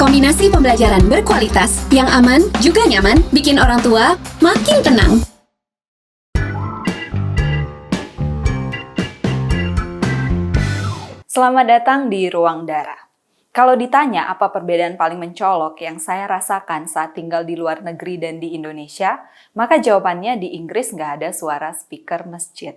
Kombinasi pembelajaran berkualitas, yang aman juga nyaman, bikin orang tua makin tenang. Selamat datang di Ruang Dara. Kalau ditanya apa perbedaan paling mencolok yang saya rasakan saat tinggal di luar negeri dan di Indonesia, maka jawabannya di Inggris nggak ada suara speaker masjid.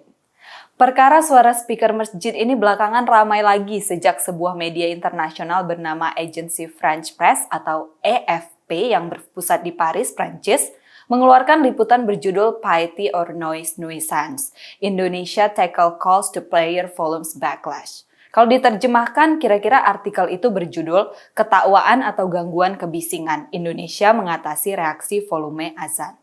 Perkara suara speaker masjid ini belakangan ramai lagi sejak sebuah media internasional bernama Agence France Presse atau AFP yang berpusat di Paris, Prancis, mengeluarkan liputan berjudul Piety or Noise Nuisance, Indonesia Tackle Calls to Player Volumes Backlash. Kalau diterjemahkan, kira-kira artikel itu berjudul Ketakwaan atau Gangguan Kebisingan, Indonesia Mengatasi Reaksi Volume Azan.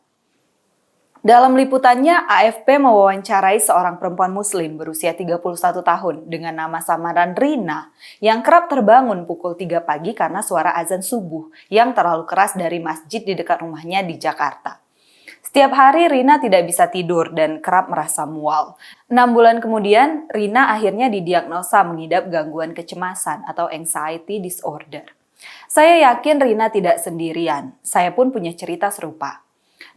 Dalam liputannya, AFP mewawancarai seorang perempuan muslim berusia 31 tahun dengan nama samaran Rina yang kerap terbangun pukul 3 pagi karena suara azan subuh yang terlalu keras dari masjid di dekat rumahnya di Jakarta. Setiap hari Rina tidak bisa tidur dan kerap merasa mual. 6 bulan kemudian, Rina akhirnya didiagnosa mengidap gangguan kecemasan atau anxiety disorder. Saya yakin Rina tidak sendirian, saya pun punya cerita serupa.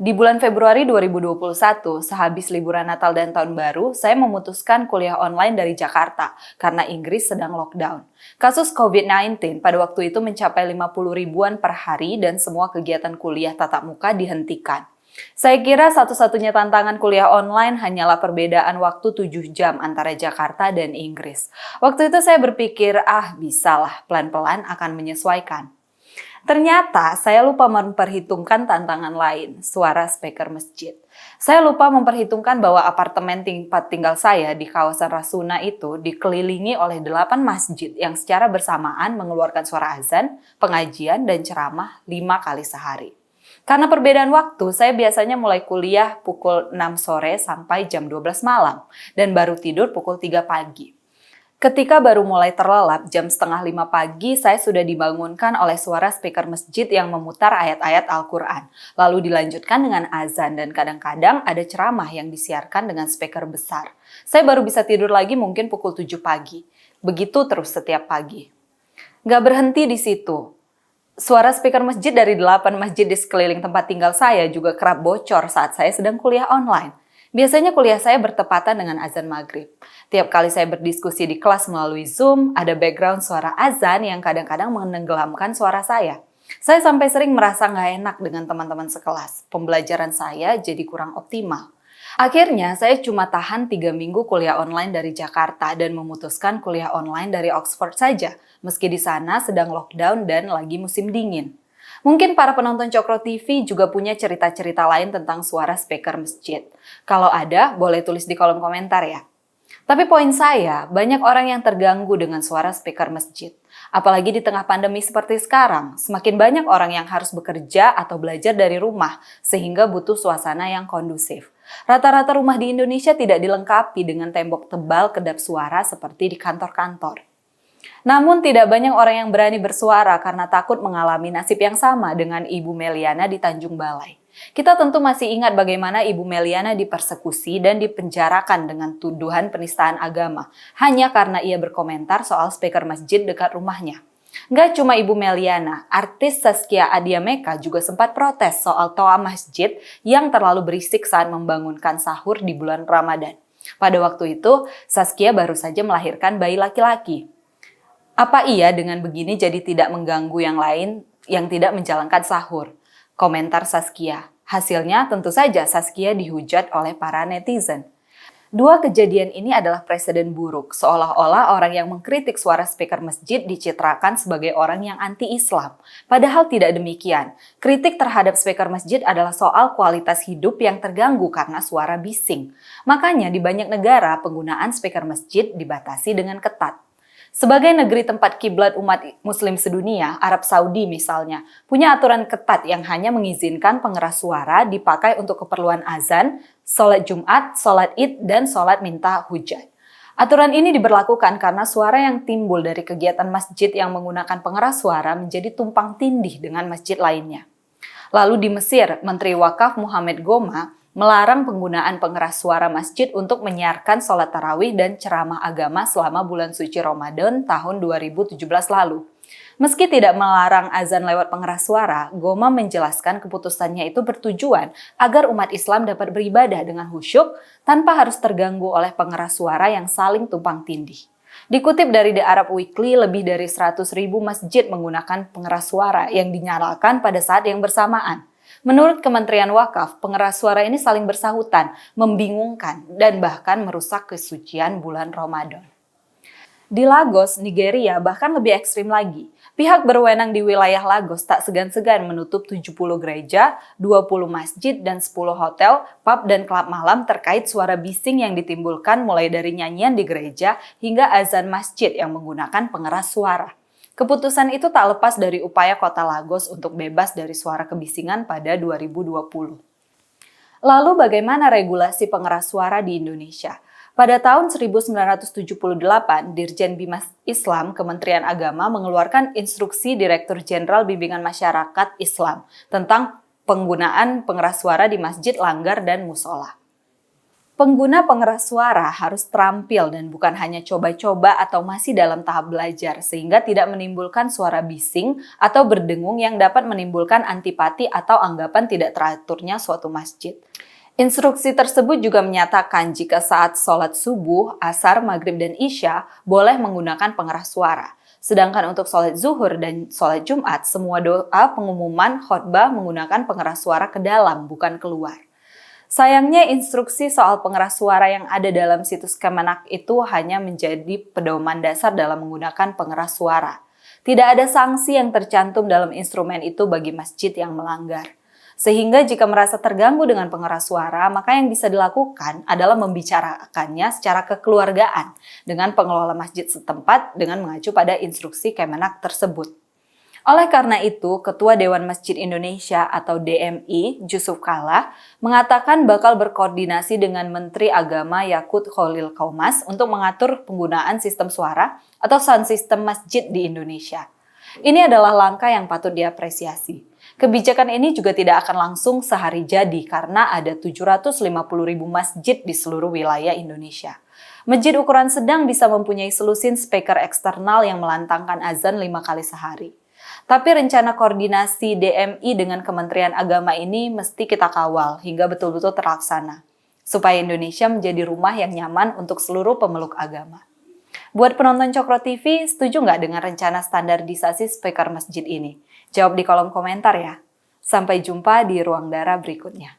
Di bulan Februari 2021, sehabis liburan Natal dan Tahun Baru, saya memutuskan kuliah online dari Jakarta karena Inggris sedang lockdown. Kasus COVID-19 pada waktu itu mencapai 50 ribuan per hari dan semua kegiatan kuliah tatap muka dihentikan. Saya kira satu-satunya tantangan kuliah online hanyalah perbedaan waktu 7 jam antara Jakarta dan Inggris. Waktu itu saya berpikir, bisalah, pelan-pelan akan menyesuaikan. Ternyata saya lupa memperhitungkan tantangan lain, suara speaker masjid. Saya lupa memperhitungkan bahwa apartemen tempat tinggal saya di kawasan Rasuna itu dikelilingi oleh 8 masjid yang secara bersamaan mengeluarkan suara azan, pengajian, dan ceramah 5 kali sehari. Karena perbedaan waktu, saya biasanya mulai kuliah pukul 6 sore sampai jam 12 malam dan baru tidur pukul 3 pagi. Ketika baru mulai terlelap jam setengah 5 pagi, saya sudah dibangunkan oleh suara speaker masjid yang memutar ayat-ayat Al-Quran. Lalu dilanjutkan dengan azan dan kadang-kadang ada ceramah yang disiarkan dengan speaker besar. Saya baru bisa tidur lagi mungkin pukul 7 pagi. Begitu terus setiap pagi. Nggak berhenti di situ. Suara speaker masjid dari 8 masjid di sekeliling tempat tinggal saya juga kerap bocor saat saya sedang kuliah online. Biasanya kuliah saya bertepatan dengan azan maghrib. Tiap kali saya berdiskusi di kelas melalui Zoom, ada background suara azan yang kadang-kadang menenggelamkan suara saya. Saya sampai sering merasa nggak enak dengan teman-teman sekelas. Pembelajaran saya jadi kurang optimal. Akhirnya, saya cuma tahan 3 minggu kuliah online dari Jakarta dan memutuskan kuliah online dari Oxford saja, meski di sana sedang lockdown dan lagi musim dingin. Mungkin para penonton Cokro TV juga punya cerita-cerita lain tentang suara speaker masjid. Kalau ada, boleh tulis di kolom komentar ya. Tapi poin saya, banyak orang yang terganggu dengan suara speaker masjid. Apalagi di tengah pandemi seperti sekarang, semakin banyak orang yang harus bekerja atau belajar dari rumah, sehingga butuh suasana yang kondusif. Rata-rata rumah di Indonesia tidak dilengkapi dengan tembok tebal kedap suara seperti di kantor-kantor. Namun tidak banyak orang yang berani bersuara karena takut mengalami nasib yang sama dengan Ibu Meliana di Tanjung Balai. Kita tentu masih ingat bagaimana Ibu Meliana dipersekusi dan dipenjarakan dengan tuduhan penistaan agama hanya karena ia berkomentar soal speaker masjid dekat rumahnya. Nggak cuma Ibu Meliana, artis Zaskia Adiameka juga sempat protes soal toa masjid yang terlalu berisik saat membangunkan sahur di bulan Ramadan. Pada waktu itu, Zaskia baru saja melahirkan bayi laki-laki. Apa iya dengan begini jadi tidak mengganggu yang lain yang tidak menjalankan sahur? Komentar Zaskia. Hasilnya tentu saja Zaskia dihujat oleh para netizen. Dua kejadian ini adalah presiden buruk, seolah-olah orang yang mengkritik suara speaker masjid dicitrakan sebagai orang yang anti-Islam. Padahal tidak demikian. Kritik terhadap speaker masjid adalah soal kualitas hidup yang terganggu karena suara bising. Makanya di banyak negara penggunaan speaker masjid dibatasi dengan ketat. Sebagai negeri tempat kiblat umat muslim sedunia, Arab Saudi misalnya, punya aturan ketat yang hanya mengizinkan pengeras suara dipakai untuk keperluan azan, sholat Jumat, sholat Id, dan sholat minta hujat. Aturan ini diberlakukan karena suara yang timbul dari kegiatan masjid yang menggunakan pengeras suara menjadi tumpang tindih dengan masjid lainnya. Lalu di Mesir, Menteri Wakaf Muhammad Goma melarang penggunaan pengeras suara masjid untuk menyiarkan sholat tarawih dan ceramah agama selama bulan suci Ramadan tahun 2017 lalu. Meski tidak melarang azan lewat pengeras suara, Goma menjelaskan keputusannya itu bertujuan agar umat Islam dapat beribadah dengan khusyuk tanpa harus terganggu oleh pengeras suara yang saling tumpang tindih. Dikutip dari The Arab Weekly, lebih dari 100.000 masjid menggunakan pengeras suara yang dinyalakan pada saat yang bersamaan. Menurut Kementerian Wakaf, pengeras suara ini saling bersahutan, membingungkan, dan bahkan merusak kesucian bulan Ramadan. Di Lagos, Nigeria, bahkan lebih ekstrim lagi. Pihak berwenang di wilayah Lagos tak segan-segan menutup 70 gereja, 20 masjid, dan 10 hotel, pub, dan klub malam terkait suara bising yang ditimbulkan mulai dari nyanyian di gereja hingga azan masjid yang menggunakan pengeras suara. Keputusan itu tak lepas dari upaya kota Lagos untuk bebas dari suara kebisingan pada 2020. Lalu bagaimana regulasi pengeras suara di Indonesia? Pada tahun 1978, Dirjen Bimas Islam Kementerian Agama mengeluarkan Instruksi Direktur Jenderal Bimbingan Masyarakat Islam tentang penggunaan pengeras suara di masjid, langgar, dan musola. Pengguna pengeras suara harus terampil dan bukan hanya coba-coba atau masih dalam tahap belajar, sehingga tidak menimbulkan suara bising atau berdengung yang dapat menimbulkan antipati atau anggapan tidak teraturnya suatu masjid. Instruksi tersebut juga menyatakan jika saat sholat subuh, asar, maghrib, dan isya boleh menggunakan pengeras suara. Sedangkan untuk sholat zuhur dan sholat Jumat, semua doa, pengumuman, khotbah menggunakan pengeras suara ke dalam, bukan keluar. Sayangnya instruksi soal pengeras suara yang ada dalam situs Kemenak itu hanya menjadi pedoman dasar dalam menggunakan pengeras suara. Tidak ada sanksi yang tercantum dalam instrumen itu bagi masjid yang melanggar. Sehingga jika merasa terganggu dengan pengeras suara, maka yang bisa dilakukan adalah membicarakannya secara kekeluargaan dengan pengelola masjid setempat dengan mengacu pada instruksi Kemenak tersebut. Oleh karena itu, Ketua Dewan Masjid Indonesia atau DMI, Jusuf Kalla, mengatakan bakal berkoordinasi dengan Menteri Agama Yakut Khalil Qaumas untuk mengatur penggunaan sistem suara atau sound system masjid di Indonesia. Ini adalah langkah yang patut diapresiasi. Kebijakan ini juga tidak akan langsung sehari jadi karena ada 750.000 masjid di seluruh wilayah Indonesia. Masjid ukuran sedang bisa mempunyai selusin speaker eksternal yang melantangkan azan 5 kali sehari. Tapi rencana koordinasi DMI dengan Kementerian Agama ini mesti kita kawal hingga betul-betul terlaksana, supaya Indonesia menjadi rumah yang nyaman untuk seluruh pemeluk agama. Buat penonton Cokro TV, setuju nggak dengan rencana standarisasi speaker masjid ini? Jawab di kolom komentar ya. Sampai jumpa di Ruang Dara berikutnya.